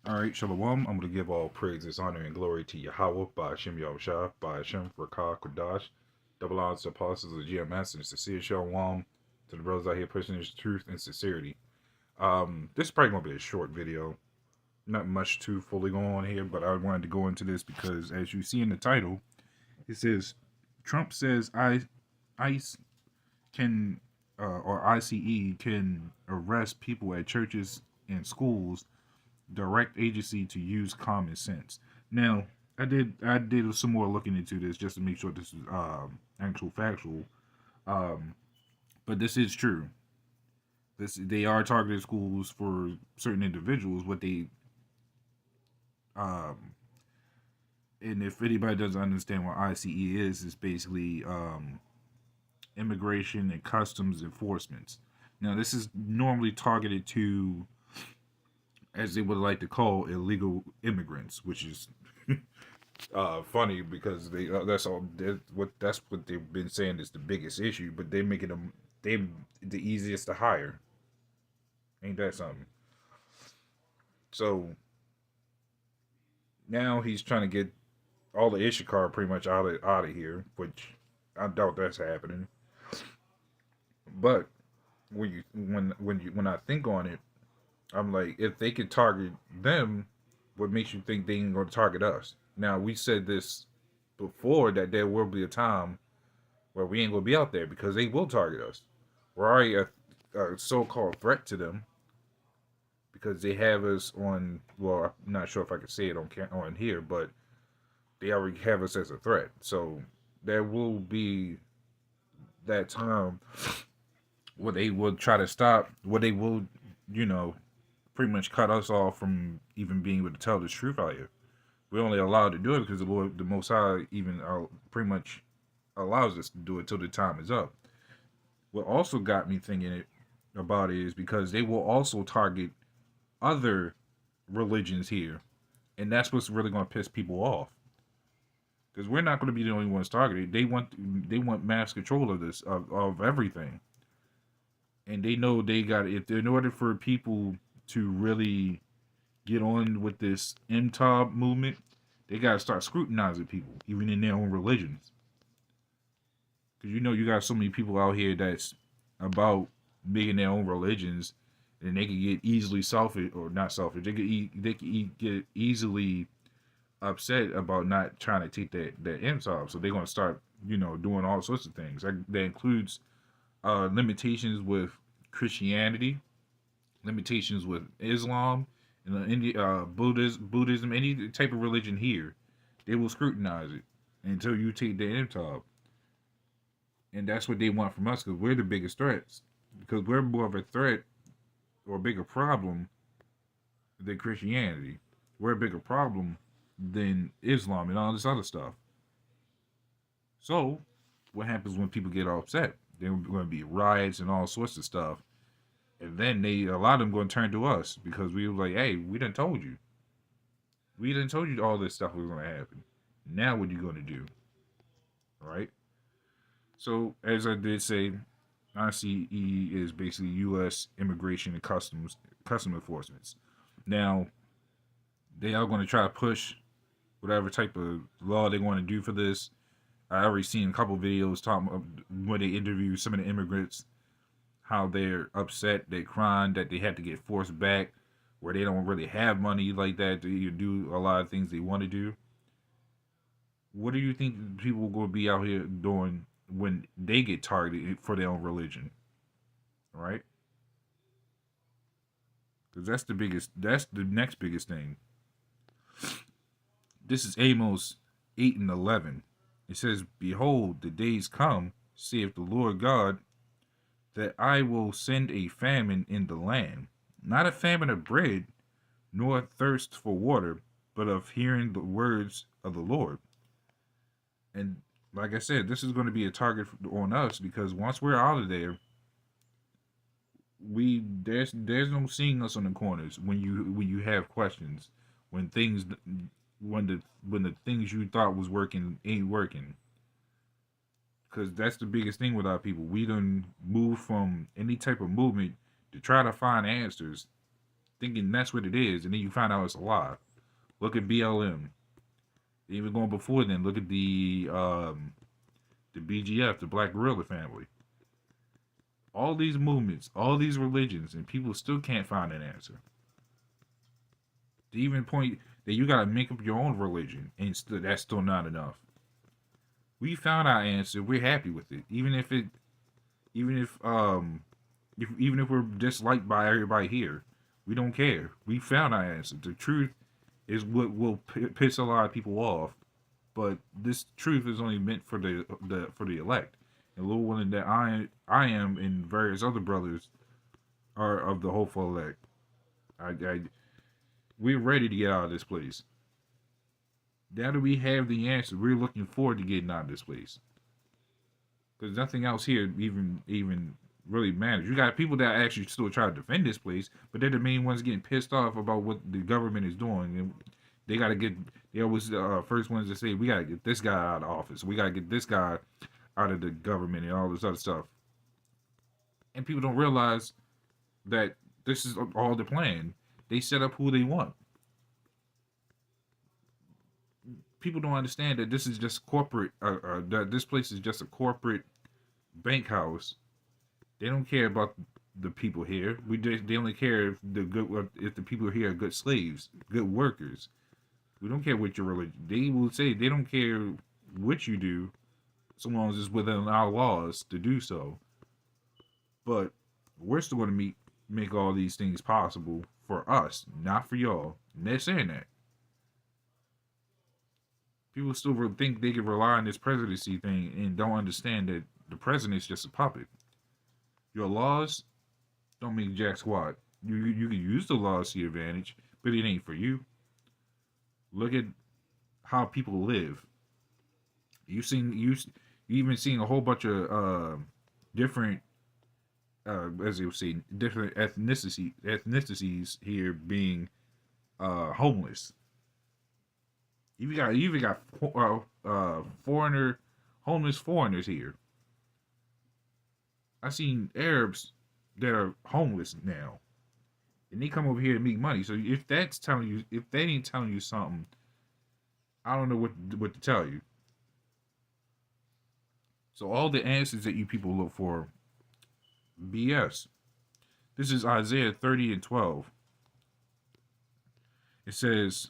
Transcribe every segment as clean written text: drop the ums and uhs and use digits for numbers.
All right, Shalom. I'm going to give all praises, honor, and glory to Yahweh, by Hashem Yahushua, by Hashem Rakah Kodash, double honors to apostles of GMS, and sincere Shalom to the brothers out here pushing this truth and sincerity. This is probably going to be a short video. Not much too fully going on here, but I wanted to go into this because, as you see in the title, it says Trump says ICE can or ICE can arrest people at churches and schools, direct agency to use common sense. Now, I did some more looking into this just to make sure this is actual factual. Um, but this is true. They are targeted schools for certain individuals. What they um, and if anybody doesn't understand what ICE is, it's basically immigration and customs enforcement. Now, this is normally targeted to, as they would like to call, illegal immigrants, which is funny because that's what they've been saying is the biggest issue, but they're making them they the easiest to hire. Ain't that something? So now he's trying to get all the Ishikar pretty much out of here, which I doubt that's happening. But when I think on it, I'm like, if they could target them, what makes you think they ain't going to target us? Now, we said this before that there will be a time where we ain't going to be out there because they will target us. We're already a so-called threat to them because they have us on. Well, I'm not sure if I can say it on here, but they already have us as a threat. So there will be that time where they will try to stop. Where they will, you know, pretty much cut us off from even being able to tell the truth out here. We're only allowed to do it because the Lord, the Most High, even pretty much allows us to do it till the time is up. What also got me thinking about it is because they will also target other religions here, and that's what's really going to piss people off. Because we're not going to be the only ones targeted. They want mass control of this of everything, and they know they got if in order for people to really get on with this MTOB movement, they got to start scrutinizing people, even in their own religions. Because you got so many people out here that's about making their own religions, and they can get easily selfish or not selfish. Get easily upset about not trying to take that MTOB. So they're gonna start doing all sorts of things. That includes limitations with Christianity, limitations with Islam, and Buddhism, any type of religion here. They will scrutinize it until you take the MTOB. And that's what they want from us because we're the biggest threats. Because we're more of a threat or a bigger problem than Christianity. We're a bigger problem than Islam and all this other stuff. So, what happens when people get all upset? There are going to be riots and all sorts of stuff. And then a lot of them going to turn to us because we were like, hey, we done told you. We done told you all this stuff was going to happen. Now what are you going to do? All right? So, as I did say, ICE is basically U.S. Immigration and Custom Enforcement. Now, they are going to try to push whatever type of law they want to do for this. I already seen a couple videos talking when they interview some of the immigrants, how they're upset, they're crying that they have to get forced back, where they don't really have money like that to do a lot of things they want to do. What do you think people are going to be out here doing when they get targeted for their own religion? Right? Because that's the next biggest thing. This is Amos 8 and 11. It says, behold, the days come, saith the Lord God, that I will send a famine in the land, not a famine of bread, nor thirst for water, but of hearing the words of the Lord. And like I said, this is going to be a target on us because once we're out of there, there's no seeing us on the corners when you have questions, when the things you thought was working ain't working. Because that's the biggest thing with our people. We done move from any type of movement to try to find answers thinking that's what it is, and then you find out it's a lie. Look at BLM. Even going before then, look at the BGF, the Black Gorilla Family. All these movements, all these religions, and people still can't find an answer. To even point that you gotta make up your own religion, and that's still not enough. We found our answer. We're happy with it, even if we're disliked by everybody here. We don't care. We found our answer. The truth is what will piss a lot of people off, but this truth is only meant for the elect. And little one that I am and various other brothers are of the hopeful elect. We're ready to get out of this place. Now that we have the answer, we're looking forward to getting out of this place. Because nothing else here even really matters. You got people that actually still try to defend this place, but they're the main ones getting pissed off about what the government is doing. And they got to get, they always the first ones to say, we got to get this guy out of office. We got to get this guy out of the government and all this other stuff. And people don't realize that this is all the plan. They set up who they want. People don't understand that this is just corporate. That this place is just a corporate bank house. They don't care about the people here. They only care if the people here are good slaves, good workers. We don't care what your religion. They will say they don't care what you do, so long as it's within our laws to do so. But we're still going to make all these things possible for us, not for y'all. And they're saying that. People still think they can rely on this presidency thing and don't understand that the president is just a puppet. Your laws don't mean jack squat. You can use the laws to your advantage, but it ain't for you. Look at how people live. You even seen a whole bunch of different, as you say, different ethnicities here being homeless. You even got homeless foreigners here. I seen Arabs that are homeless now, and they come over here to make money. So if that ain't telling you something, I don't know what to tell you. So all the answers that you people look for, BS. This is Isaiah 30:12. It says,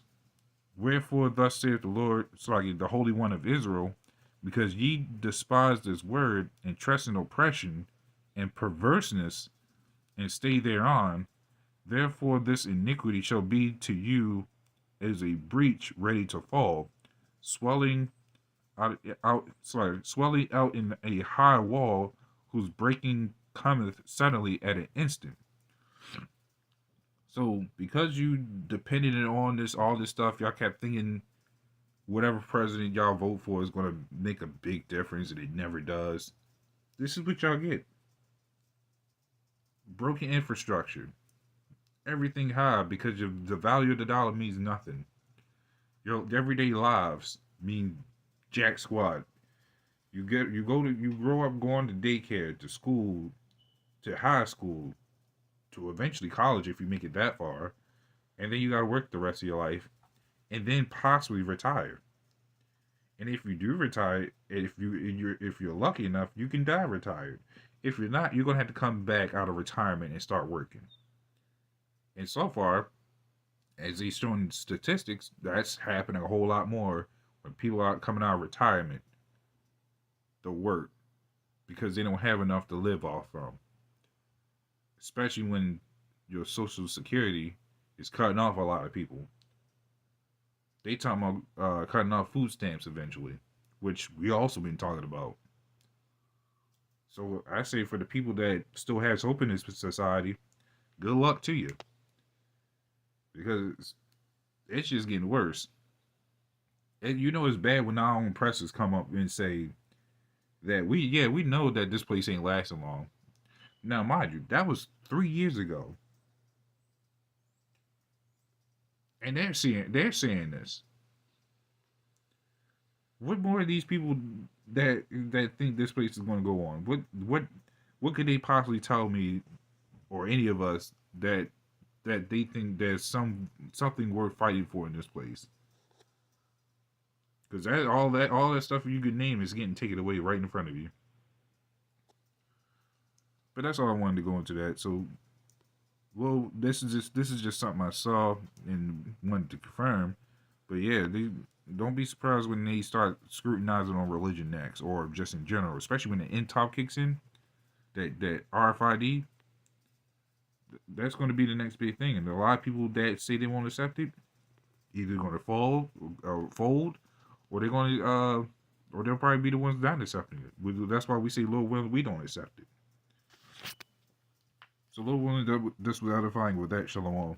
"Wherefore thus saith the Lord, the Holy One of Israel, because ye despise this word, and trust in oppression and perverseness, and stay thereon, therefore this iniquity shall be to you as a breach ready to fall, swelling out in a high wall, whose breaking cometh suddenly at an instant." So because you depended on all this stuff, y'all kept thinking whatever president y'all vote for is going to make a big difference, and it never does. This is what y'all get. Broken infrastructure. Everything high because the value of the dollar means nothing. Your everyday lives mean jack squat. You grow up going to daycare, to school, to high school, to eventually college if you make it that far, and then you got to work the rest of your life, and then possibly retire. And if you do retire, if you're lucky enough, you can die retired. If you're not, you're gonna have to come back out of retirement and start working. And so far, as they're showing statistics, that's happening a whole lot more when people are coming out of retirement to work because they don't have enough to live off from. Especially when your Social Security is cutting off a lot of people. They talking about cutting off food stamps eventually, which we also been talking about. So I say for the people that still has hope in this society, good luck to you. Because it's just getting worse. And you know it's bad when our own presses come up and say that we know that this place ain't lasting long. Now, mind you, that was 3 years ago. And they're saying this. What more of these people that think this place is going to go on? What could they possibly tell me or any of us that that they think there's something worth fighting for in this place. Because all that stuff you could name is getting taken away right in front of you. But that's all I wanted to go into that. So, well, this is just something I saw and wanted to confirm. But yeah, they don't be surprised when they start scrutinizing on religion next, or just in general, especially when the end top kicks in. That RFID, that's going to be the next big thing, and a lot of people that say they won't accept it, either going to fold, or they're going to or they'll probably be the ones not accepting it. That's why we say Lil Will, we don't accept it. So Lil Will, just without defying with that, Shalom.